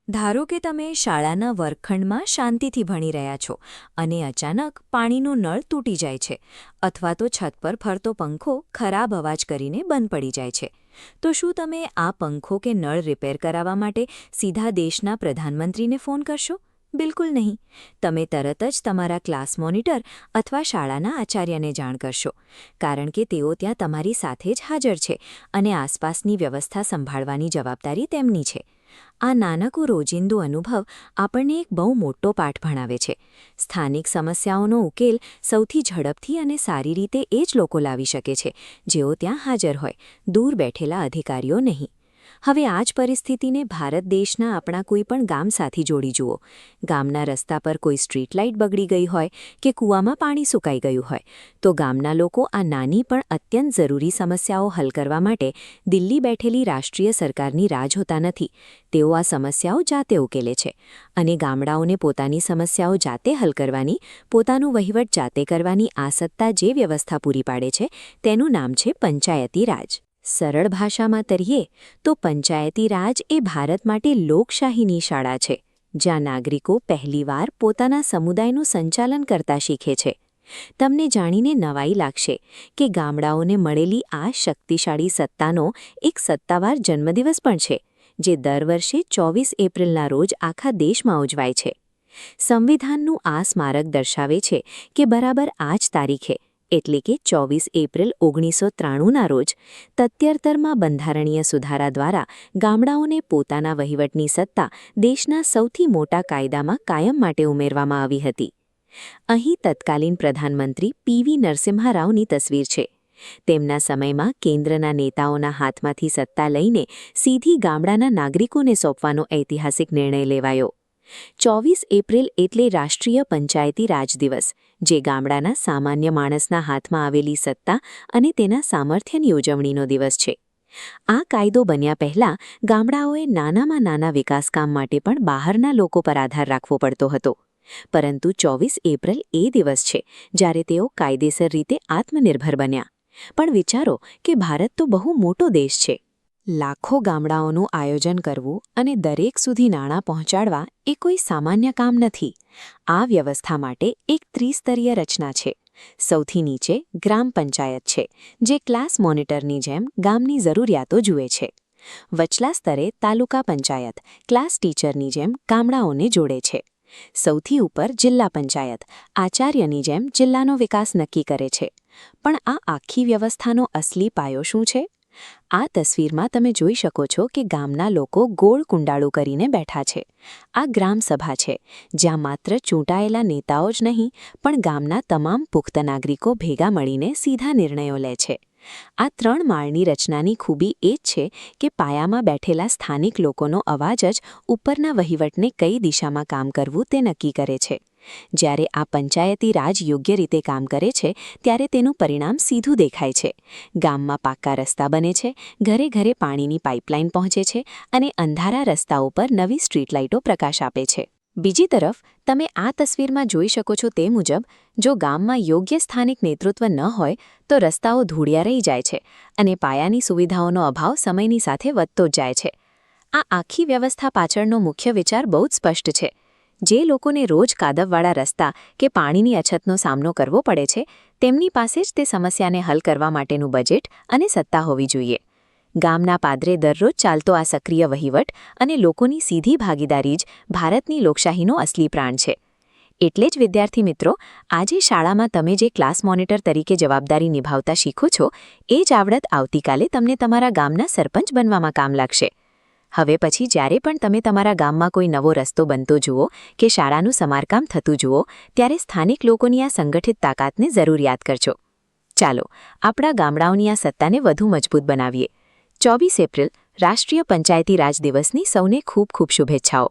ધારો કે તમે શાળાના વર્ગખંડમાં શાંતિથી ભણી રહ્યા છો અને અચાનક પાણીનું નળ તૂટી જાય છે અથવા તો છત પર ફરતો પંખો ખરાબ અવાજ કરીને બંધ પડી જાય છે તો શું તમે આ પંખો કે નળ રિપેર કરાવવા માટે સીધા દેશના પ્રધાનમંત્રીને ફોન કરશો? બિલકુલ નહીં. તમે તરત જ તમારા ક્લાસ મોનિટર અથવા શાળાના આચાર્યને જાણ કરશો, કારણ કે તેઓ ત્યાં તમારી સાથે જ હાજર છે અને આસપાસની વ્યવસ્થા સંભાળવાની જવાબદારી તેમની છે. આ નાનકડો રોજિંદુ અનુભવ આપણને એક બહુ મોટો પાઠ ભણાવે છે. સ્થાનિક સમસ્યાઓનો ઉકેલ સૌથી ઝડપથી અને સારી રીતે એ જ લોકો લાવી શકે છે જેઓ ત્યાં હાજર હોય, દૂર બેઠેલા અધિકારીઓ નહીં. હવે આ જ પરિસ્થિતિને ભારત દેશના આપણા કોઈ પણ ગામ સાથે જોડી જુઓ. ગામના રસ્તા પર કોઈ સ્ટ્રીટ લાઇટ બગડી ગઈ હોય કે કૂવામાં પાણી સુકાઈ ગયું હોય તો ગામના લોકો આ નાની પણ અત્યંત જરૂરી સમસ્યાઓ હલ કરવા માટે દિલ્હી બેઠેલી રાષ્ટ્રીય સરકારની રાહ જોતા નથી. તેઓ આ સમસ્યાઓ જાતે ઉકેલે છે અને ગામડાઓને પોતાની સમસ્યાઓ જાતે હલ કરવાની, પોતાનું વહીવટ જાતે કરવાની આ સત્તા જે વ્યવસ્થા પૂરી પાડે છે તેનું નામ છે પંચાયતી રાજ. સરળ ભાષામાં તરીએ તો પંચાયતી રાજ એ ભારત માટે લોકશાહીની શાળા છે, જ્યાં નાગરિકો પહેલીવાર પોતાના સમુદાયનું સંચાલન કરતા શીખે છે. તમને જાણીને નવાઈ લાગશે કે ગામડાઓને મળેલી આ શક્તિશાળી સત્તાનો એક સત્તાવાર જન્મદિવસ પણ છે, જે દર વર્ષે 24 એપ્રિલના રોજ આખા દેશમાં ઉજવાય છે. સંવિધાનનું આ સ્મારક દર્શાવે છે કે બરાબર આ જ તારીખે એટલે કે 24 એપ્રિલ 1993ના રોજ 73માં બંધારણીય સુધારા દ્વારા ગામડાઓને પોતાના વહીવટની સત્તા દેશના સૌથી મોટા કાયદામાં કાયમ માટે ઉમેરવામાં આવી હતી. અહીં તત્કાલીન પ્રધાનમંત્રી પીવી નરસિમ્હા રાવની તસવીર છે. તેમના સમયમાં કેન્દ્રના નેતાઓના હાથમાંથી સત્તા લઈને સીધી ગામડાના નાગરિકોને સોંપવાનો ઐતિહાસિક નિર્ણય લેવાયો. 24 એપ્રિલ એટલે રાષ્ટ્રીય પંચાયતી રાજ દિવસ, જે ગામડાના સામાન્ય માણસના હાથમાં આવેલી સત્તા અને તેના સામર્થ્યની ઉજવણીનો દિવસ છે. આ કાયદો બન્યા પહેલાં ગામડાઓએ નાનામાં નાના વિકાસકામ માટે પણ બહારના લોકો પર આધાર રાખવો પડતો હતો. પરંતુ 24 એપ્રિલ એ દિવસ છે જ્યારે તેઓ કાયદેસર રીતે આત્મનિર્ભર બન્યા. પણ વિચારો કે ભારત તો બહુ મોટો દેશ છે. લાખો ગામડાઓનું આયોજન કરવું અને દરેક સુધી નાણાં પહોંચાડવા એ કોઈ સામાન્ય કામ નથી. આ વ્યવસ્થા માટે એક ત્રિસ્તરીય રચના છે. સૌથી નીચે ગ્રામ પંચાયત છે, જે ક્લાસ મોનિટરની જેમ ગામની જરૂરિયાતો જુએ છે. વચલા સ્તરે તાલુકા પંચાયત ક્લાસ ટીચરની જેમ ગામડાઓને જોડે છે. સૌથી ઉપર જિલ્લા પંચાયત આચાર્યની જેમ જિલ્લાનો વિકાસ નક્કી કરે છે. પણ આ આખી વ્યવસ્થાનો અસલી પાયો શું છે? આ તસવીરમાં તમે જોઈ શકો છો કે ગામના લોકો ગોળ કુંડાળું કરીને બેઠા છે. આ ગ્રામસભા છે, જ્યાં માત્ર ચૂંટાયેલા નેતાઓ જ નહીં પણ ગામના તમામ પુખ્ત નાગરિકો ભેગા મળીને સીધા નિર્ણયો લે છે. આ 3 માળની રચનાની ખૂબી એ જ છે કે પાયામાં બેઠેલા સ્થાનિક લોકોનો અવાજ જ ઉપરના વહીવટને કઈ દિશામાં કામ કરવું તે નક્કી કરે છે. જ્યારે આ પંચાયતી રાજ યોગ્ય રીતે કામ કરે છે ત્યારે તેનું પરિણામ સીધું દેખાય છે. ગામમાં પાક્કા રસ્તા બને છે, ઘરે ઘરે પાણીની પાઇપલાઇન પહોંચે છે અને અંધારા રસ્તાઓ પર નવી સ્ટ્રીટ લાઇટો પ્રકાશ આપે છે. બીજી તરફ તમે આ તસવીરમાં જોઈ શકો છો તે મુજબ જો ગામમાં યોગ્ય સ્થાનિક નેતૃત્વ ન હોય તો રસ્તાઓ ધૂળિયા રહી જાય છે અને પાયાની સુવિધાઓનો અભાવ સમયની સાથે વધતો જ જાય છે. આ આખી વ્યવસ્થા પાછળનો મુખ્ય વિચાર બહુ જ સ્પષ્ટ છે. જે લોકોને રોજ કાદવવાળા રસ્તા કે પાણીની અછતનો સામનો કરવો પડે છે, તેમની પાસે જ તે સમસ્યાને હલ કરવા માટેનું બજેટ અને સત્તા હોવી જોઈએ. ગામના પાદરે દરરોજ ચાલતો આ સક્રિય વહીવટ અને લોકોની સીધી ભાગીદારી જ ભારતની લોકશાહીનો અસલી પ્રાણ છે. એટલે જ વિદ્યાર્થી મિત્રો, આજે શાળામાં તમે જે ક્લાસ મોનિટર તરીકે જવાબદારી નિભાવતા શીખો છો, એ જ આવડત આવતીકાલે તમને તમારા ગામના સરપંચ બનવામાં કામ લાગશે. હવે પછી જ્યારે પણ તમે તમારા ગામમાં કોઈ નવો રસ્તો બનતો જુઓ કે શાળાનું સમારકામ થતું જુઓ, ત્યારે સ્થાનિક લોકોની આ સંગઠિત તાકાતને જરૂર યાદ કરજો. ચાલો, આપણા ગામડાઓની આ સત્તાને વધુ મજબૂત બનાવીએ. 24 એપ્રિલ રાષ્ટ્રીય પંચાયતી રાજ દિવસની સૌને ખૂબ ખૂબ શુભેચ્છાઓ.